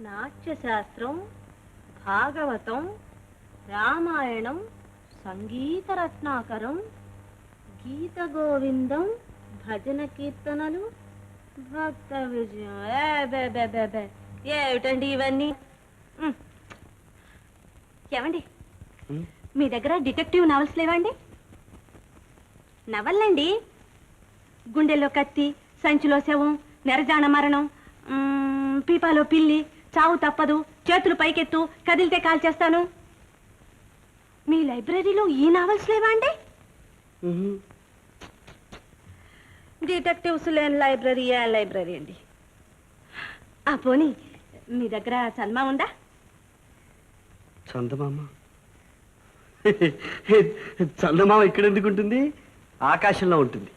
నాట్యశాస్త్రం, భాగవతం, రామాయణం, సంగీత రత్నాకరం, గీత గోవిందం, భజన కీర్తనలు, భక్త విజయం. ఏమిటండి ఇవన్నీ? ఏమండి, మీ దగ్గర డిటెక్టివ్ నవల్స్ లేవండి? నవల్లండి. గుండెల్లో కత్తి, సంచిలో శవం, నెరజాన మరణం, పీపాలో పిల్లి, చావు తప్పదు, చేతులు పైకెత్తు, కదిలితే కాల్ చేస్తాను. మీ లైబ్రరీలో ఈ నావల్స్ లేవా అండి? డిటెక్టివ్స్ లేని లైబ్రరీ ఏ లైబ్రరీ అండి? ఆ పోనీ మీ దగ్గర చందమా ఉందా? చందమామ? చందమామ ఇక్కడ ఎందుకు ఉంటుంది? ఆకాశంలో ఉంటుంది.